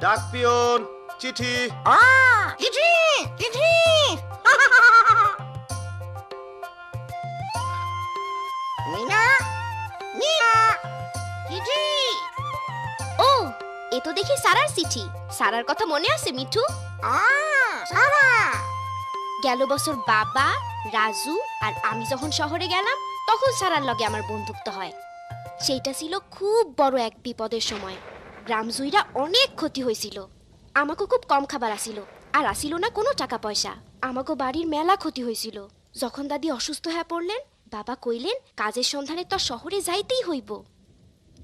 ডাক পিয়ন, চিঠি। চিঠি চিঠি। মিনা মিনা চিঠি। ও, এ তো দেখি সারার চিঠি। সারার কথা মনে আছে মিঠু? সারা। গেল বছর বাবা, রাজু আর আমি যখন শহরে গেলাম তখন সারার লগে আমার বন্ধুত্ব হয়। সেইটা ছিল খুব বড় এক বিপদের সময়। গ্রাম জুইরা অনেক ক্ষতি হয়েছিল। আমাকে খুব কম খাবার আসিল, আর আসিল না কোনো টাকা পয়সা। আমাকে বাড়ির মেলা ক্ষতি হয়েছিল। যখন দাদি অসুস্থ হয়ে পড়লেন, বাবা কইলেন কাজের সন্ধানে তো শহরে যাইতেই হইব।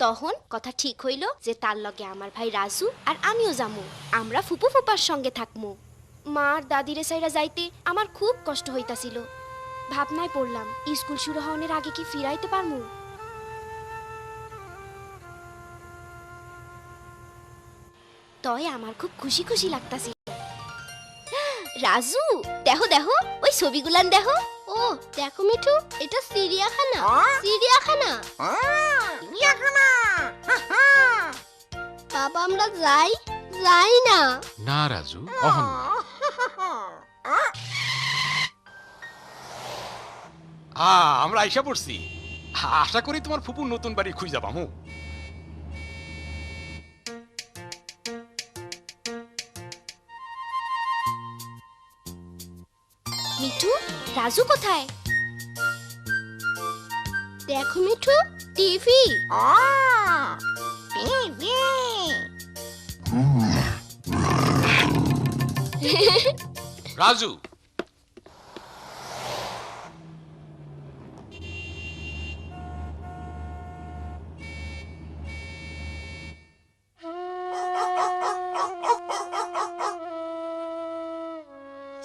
তখন কথা ঠিক হইল যে তার লগে আমার ভাই রাজু আর আমিও যামু। আমরা ফুপু ফুপার সঙ্গে থাকমু। মার দাদিরে সাইরা যাইতে আমার খুব কষ্ট হইতাছিল। ভাবনায় পড়লাম স্কুল শুরু হওয়ার আগে কি ফিরাইতে পারমু। তয় আমার খুব খুশি খুশি লাগতাছিল। রাজু, দেখো দেখো ওই ছবিগুলান দেখো। ও দেখো মিঠু, এটা চিড়িয়াখানা। চিড়িয়াখানা। চিড়িয়াখানা। বাবা আমরা যাই যাই না। না রাজু, অহন না। আমরা আইসা পড়ছি। আশা করি তোমার ফুপুর নতুন বাড়ি খুঁজা পামু। মিঠু, রাজু কোথায়? দেখো মিঠু, টিভি। টিভি। রাজু,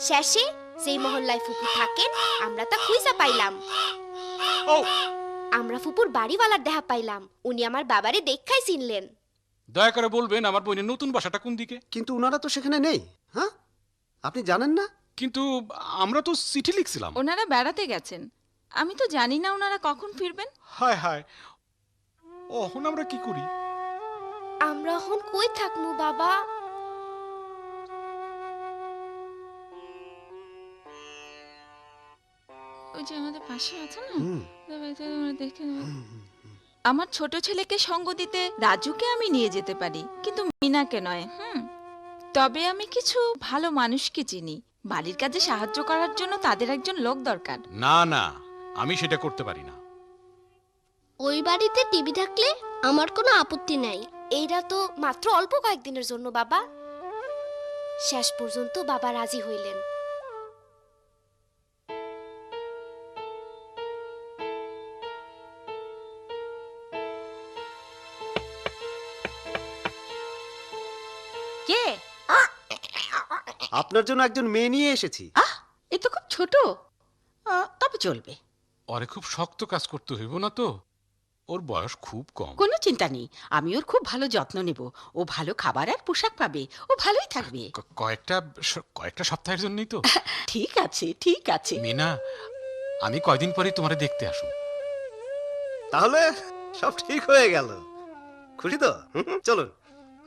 শেষে যেই মহল্লায় ফুপু থাকেন আমরা তা খুঁজা পাইলাম। ও আমরা ফুপুর বাড়িওয়ালার দেখা পাইলাম। উনি আমার বাবারে দেখাই চিনলেন। দয়া করে বলবেন আমার বোনের নতুন বাসাটা কোন দিকে? কিন্তু ওনারা তো সেখানে নেই। হ্যাঁ, আপনি জানেন না? কিন্তু আমরা তো চিঠি লিখছিলাম। ওনারা বেড়াতে গেছেন, আমি তো জানি না ওনারা কখন ফিরবেন। হায় হায়, অহন আমরা কি করি? আমরা এখন কই থাকমু বাবা? ওই যে আমাদের পাশে আছে না, হুম। দেখে আমার ছোট ছেলেকে সঙ্গ দিতে রাজুকে আমি নিয়ে যেতে পারি, কিন্তু মিনাকে নয়। তবে আমি কিছু ভালো মানুষকে চিনি, বাড়ির কাজে সাহায্য করার জন্য তাদের একজন লোক দরকার। না না, আমি সেটা করতে পারি না। ওই বাড়িতে টিভি থাকলে আমার কোনো আপত্তি নাই। এইটা তো মাত্র অল্প কয়েকদিনের জন্য বাবা। শেষ পর্যন্ত বাবা রাজি হইলেন। কে? আপনার জন্য একজন মেয়ে নিয়ে এসেছি। এ তো খুব ছোট, তবে চলবে। ওরে খুব শক্ত কাজ করতে হইব না তো, ওর বয়স খুব কম। কোনো চিন্তা নেই, আমি ওর খুব ভালো যত্ন নেব। ও ভালো খাবার আর পোশাক পাবে, ও ভালোই থাকবে। কয়েকটা সপ্তাহের জন্যই তো। ঠিক আছে ঠিক আছে। মিনা, আমি কয়দিন পরে তোমারে দেখতে আসুন। তাহলে সব ঠিক হয়ে গেল। খুশি তো? চলুন,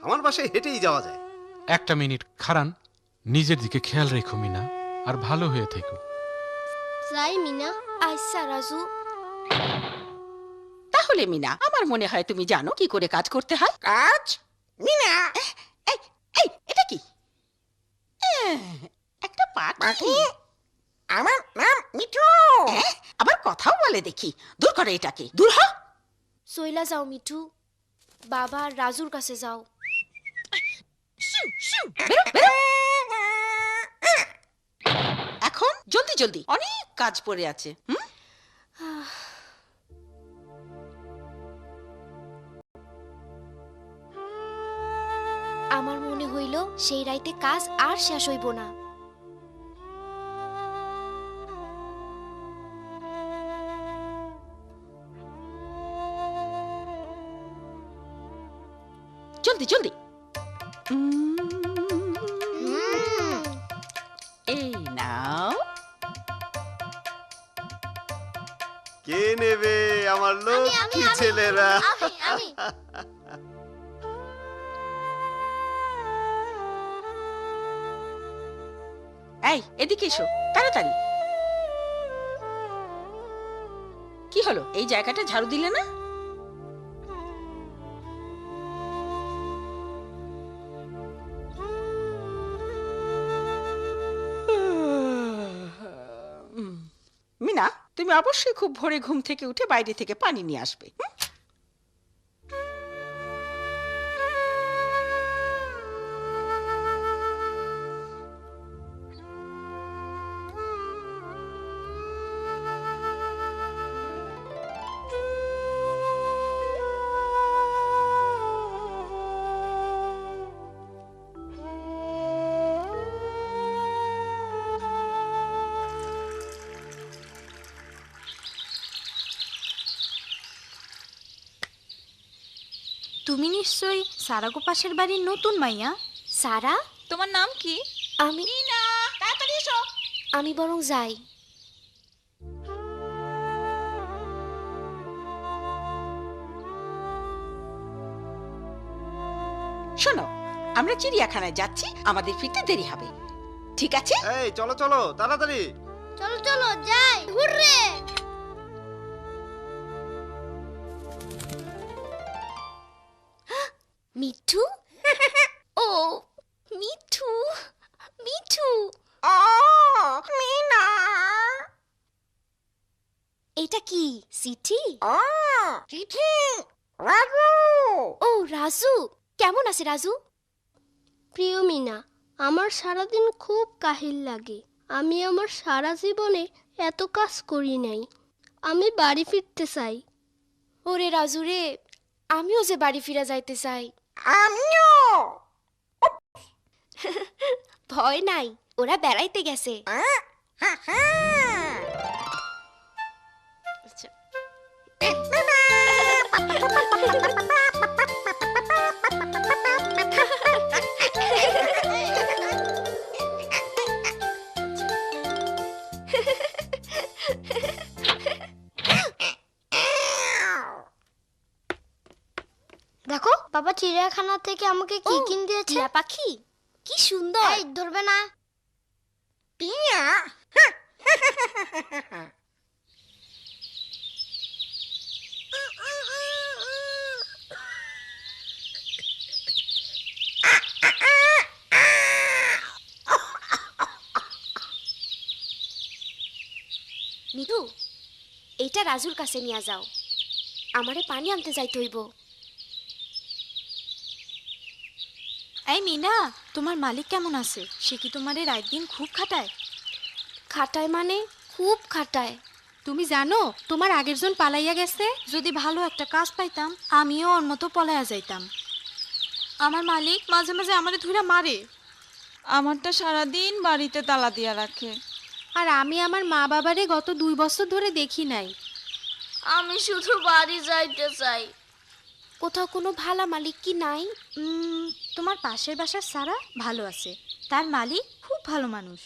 আমার বাসায় হেঁটেই যাওয়া যায়। একটা মিনিট খারান, নিজের দিকে খেয়াল রেখো মিনা, আর ভালো হয়ে থেকো। যাই মিনা। আচ্ছা রাজু। তাহলে মিনা, আমার মনে হয় তুমি জানো কি করে কাজ করতে হয়। কাজ। মিনা। এই এই এটা কি? একটা পাখি। পাখি। আমার নাম মিঠু। আবার কথাও বলে দেখি। দূর করে এটাকে, দূর হ। সইলা যাও মিঠু, বাবা আর রাজুর কাছে যাও। বেরো, বেরো। এখন জলদি জলদি, অনেক কাজ পড়ে আছে। আমার মনে হইল সেই রাইতে কাজ আর শেষ হইব না। জলদি জলদি। এই নাও। কে নেবে আমার লক্ষ্মী ছেলেরা? এই এদিকে এসো তাড়াতাড়ি। কি হলো, এই জায়গাটা ঝাড়ু দিলে না? মিনা, তুমি অবশ্যই খুব ভোরে ঘুম থেকে উঠে বাইরে থেকে পানি নিয়ে আসবে। হুম? তুমি নিশ্চয়ই সারাগো পাশের বাড়ির নতুন মাইয়া? সারা, তোমার নাম কি? আমি তাড়াতাড়ি এসো। আমি বরং যাই। শোনো, আমরা চিড়িয়াখানায় যাচ্ছি, আমাদের ফিরতে দেরি হবে, ঠিক আছে? এই চলো চলো তাড়াতাড়ি। চলো চলো যাই, হুররে। মিঠু, ও মিঠু, মিঠু, ও মিনা, এটা কি চিঠি? ও চিঠি রাজু। ও রাজু, কেমন আছে রাজু? প্রিয় মিনা, আমার সারাদিন খুব কাহিল লাগে। আমি আমার সারা জীবনে এত কাজ করি নাই। আমি বাড়ি ফিরতে চাই। ওরে রাজু রে, আমিও যে বাড়ি ফিরে যাইতে চাই। আমিও। ভয় নাই, ওরা বেড়াইতে গেছে। হা হা। দেখো, বাবা চিড়িয়াখানা থেকে আমাকে কি কিনে দিয়েছে। টিয়া পাখি, কি সুন্দর। এই ধরবে না। টিয়া। মিঠু, এইটা রাজুর কাছে নিয়ে যাও, আমারে পানি আনতে যাইতে হইব। এই মিনা, তোমার মালিক কেমন আছে? সে কি তোমারে রাত দিন খুব খাটায়? খাটায় মানে খুব খাটায়। তুমি জানো তোমার আগের জন পালাইয়া গেছে? যদি ভালো একটা কাজ পাইতাম আমিও ওর মতো পলাইয়া যাইতাম। আমার মালিক মাঝে মাঝে আমারে ধুইরা মারে। আমারটা সারাদিন বাড়িতে তালা দিয়া রাখে। আর আমি আমার মা বাবারে গত 2 বছর ধরে দেখি নাই। আমি শুধু বাড়ি যাইতে চাই। কোথাও কোনো ভালা মালিক কি নাই? তোমার পাশের বাসার সারা ভালো আছে, তার মালিক খুব ভালো মানুষ।